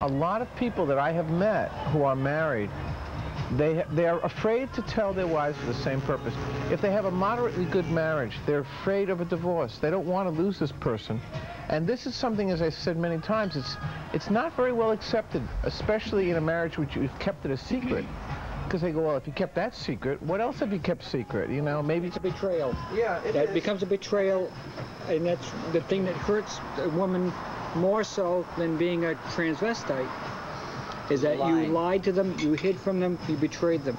A lot of people that I have met who are married, they are afraid to tell their wives for the same purpose. If they have a moderately good marriage, they're afraid of a divorce. They don't want to lose this person. And this is something, as I said many times, it's not very well accepted, especially in a marriage which you've kept it a secret. Because they go, well, if you kept that secret, what else have you kept secret? You know, maybe it's a betrayal. Yeah, it becomes a betrayal, and that's the thing that hurts a woman more so than being a transvestite, is that you lied to them, you hid from them, you betrayed them.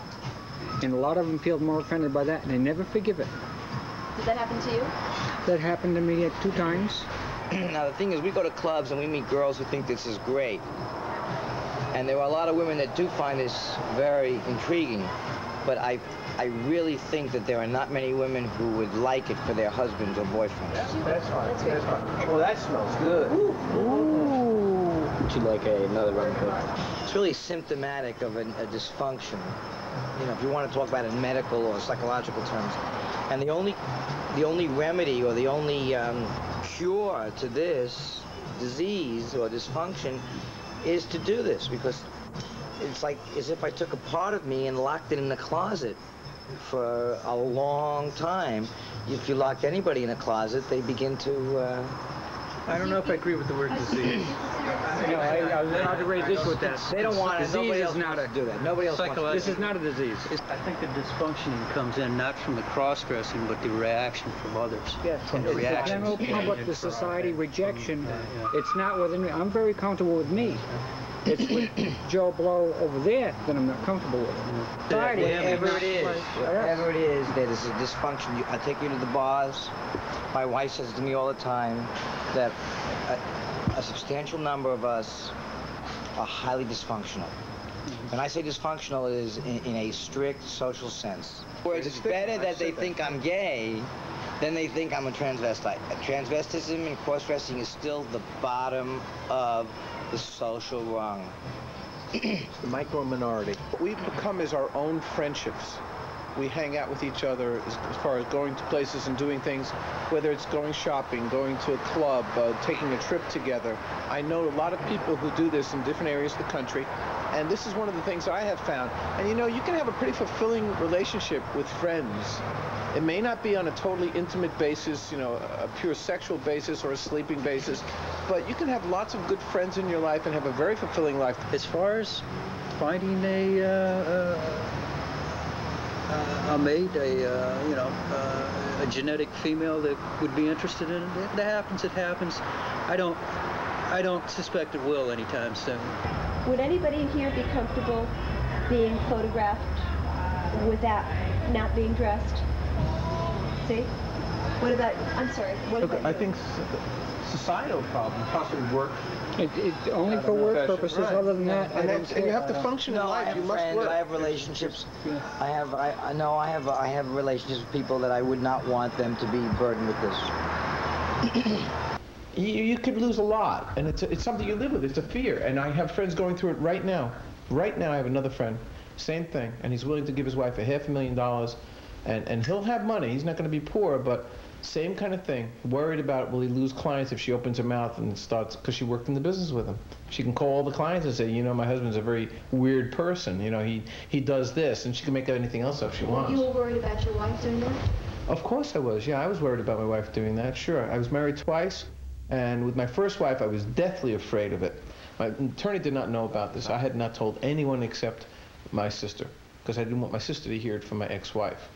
And a lot of them feel more offended by that, and they never forgive it. Did that happen to you? That happened to me 2 times. Now, the thing is, we go to clubs and we meet girls who think this is great. And there are a lot of women that do find this very intriguing. But I really think that there are not many women who would like it for their husbands or boyfriends. That's fine. That's fine. Well, that smells good. Ooh. Would you like another rum coke? It's really symptomatic of a dysfunction. You know, if you want to talk about it in medical or psychological terms. And the only remedy or the only cure to this disease or dysfunction is to do this, because it's like as if I took a part of me and locked it in a closet for a long time. If you lock anybody in a closet, they begin to... I don't know if I agree with the word disease. No, I was about to raise this with that. They don't want it. Disease Nobody else is not wants to do that. Nobody else wants to do that. This is not a disease. I think the dysfunction comes in not from the cross-dressing, but the reaction from others. Yes, from the it's reaction. the general public, the society rejection. It's not within me. I'm very comfortable with me. It's with Joe Blow over there that I'm not comfortable with. Whatever it is, there is a dysfunction. I take you to the bars. My wife says to me all the time that a substantial number of us are highly dysfunctional. When I say dysfunctional, it is in a strict social sense. Whereas it's better that they think I'm gay than they think I'm a transvestite. Transvestism and cross-dressing is still the bottom of the social rung. The micro minority. What we've become is our own friendships. We hang out with each other as far as going to places and doing things, whether it's going shopping, going to a club, taking a trip together. I know a lot of people who do this in different areas of the country, and this is one of the things I have found. And you know, you can have a pretty fulfilling relationship with friends. It may not be on a totally intimate basis, you know, a pure sexual basis or a sleeping basis, but you can have lots of good friends in your life and have a very fulfilling life. As far as finding a mate, a genetic female that would be interested in it, if that happens, it happens. I don't suspect it will anytime soon. Would anybody here be comfortable being photographed without not being dressed? See? What about, I'm sorry, what about I think societal problem, possibly work. It's only for work purposes. Right. Other than that, and you have to function in life. You must work. I have relationships. I have relationships with people that I would not want them to be burdened with this. You could lose a lot, and it's something you live with. It's a fear, and I have friends going through it right now. Right now, I have another friend, same thing, and he's willing to give his wife $500,000, and he'll have money. He's not going to be poor, but same kind of thing. Worried about, will he lose clients if she opens her mouth and starts, because she worked in the business with him. She can call all the clients and say, you know, my husband's a very weird person. You know, he does this, and she can make anything else up she wants. You were worried about your wife doing that? Of course I was. Yeah, I was worried about my wife doing that. Sure. I was married twice, and with my first wife, I was deathly afraid of it. My attorney did not know about this. I had not told anyone except my sister, because I didn't want my sister to hear it from my ex-wife.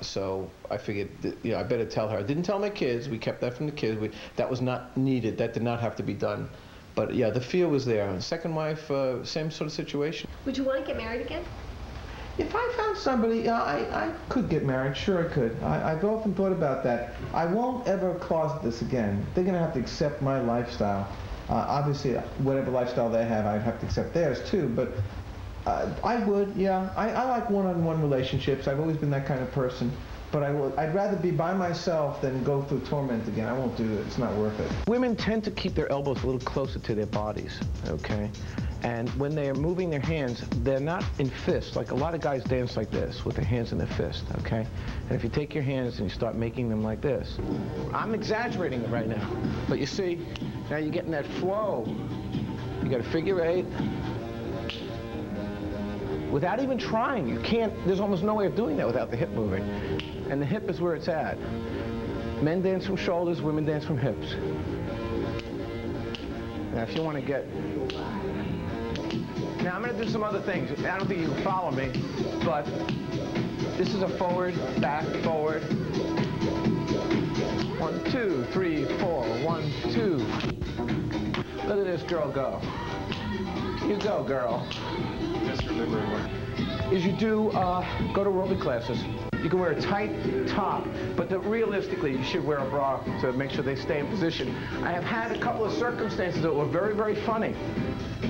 So I figured, you know, I better tell her. I didn't tell my kids. We kept that from the kids. That was not needed. That did not have to be done. But yeah, the fear was there. And second wife, same sort of situation. Would you want to get married again? If I found somebody, I could get married. Sure, I could. I've often thought about that. I won't ever closet this again. They're going to have to accept my lifestyle. Obviously, whatever lifestyle they have, I'd have to accept theirs too. But I would, yeah. I like one-on-one relationships. I've always been that kind of person. But I'd rather be by myself than go through torment again. I won't do it. It's not worth it. Women tend to keep their elbows a little closer to their bodies, okay? And when they are moving their hands, they're not in fists. Like a lot of guys dance like this, with their hands in their fist, okay? And if you take your hands and you start making them like this, I'm exaggerating it right now. But you see, now you're getting that flow. You're You got a figure 8. Without even trying, you can't, there's almost no way of doing that without the hip moving. And the hip is where it's at. Men dance from shoulders, women dance from hips. Now, if you want to get... Now, I'm going to do some other things. I don't think you can follow me, but this is a forward, back, forward. 1, 2, 3, 4, 1, 2. Look at this girl go. You go, girl. Just remembering what. Is you do go to aerobic classes. You can wear a tight top, but realistically, you should wear a bra to make sure they stay in position. I have had a couple of circumstances that were very, very funny.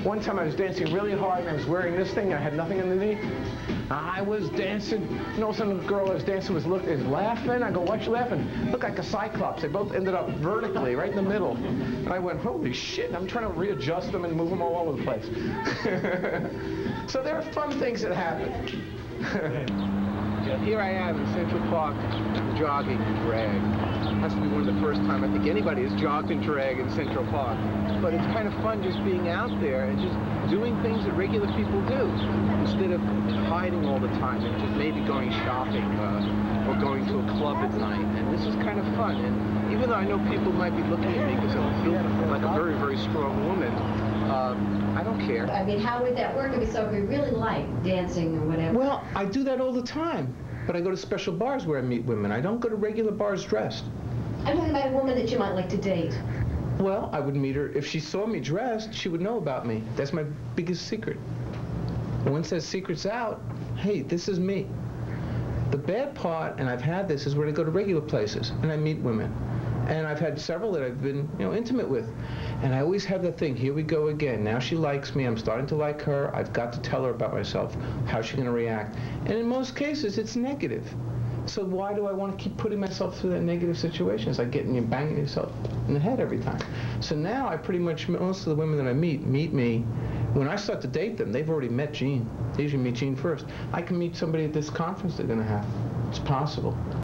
One time I was dancing really hard and I was wearing this thing and I had nothing underneath. I was dancing, and all of a sudden the girl I was dancing is laughing. I go, "What you laughing?" Look like a cyclops. They both ended up vertically, right in the middle. And I went, "Holy shit," I'm trying to readjust them and move them all over the place. So there are fun things that happen. Here I am in Central Park, jogging in drag. Has to be one of the first time I think anybody has jogged in drag in Central Park. But it's kind of fun just being out there and just doing things that regular people do, instead of hiding all the time and just maybe going shopping or going to a club at night. And this is kind of fun. And even though I know people might be looking at me because I feel like a very, very strong woman, I don't care. I mean, how would that work if we really like dancing or whatever? Well, I do that all the time. But I go to special bars where I meet women. I don't go to regular bars dressed. I'm talking about a woman that you might like to date. Well, I would meet her. If she saw me dressed, she would know about me. That's my biggest secret. Once that secret's out, hey, this is me. The bad part, and I've had this, is when I go to regular places and I meet women. And I've had several that I've been, intimate with. And I always have that thing, here we go again. Now she likes me, I'm starting to like her. I've got to tell her about myself. How's she going to react? And in most cases, it's negative. So why do I want to keep putting myself through that negative situation? It's like getting you banging yourself in the head every time. So now I pretty much, most of the women that I meet me. When I start to date them, they've already met Jean. They usually meet Jean first. I can meet somebody at this conference they're going to have. It's possible.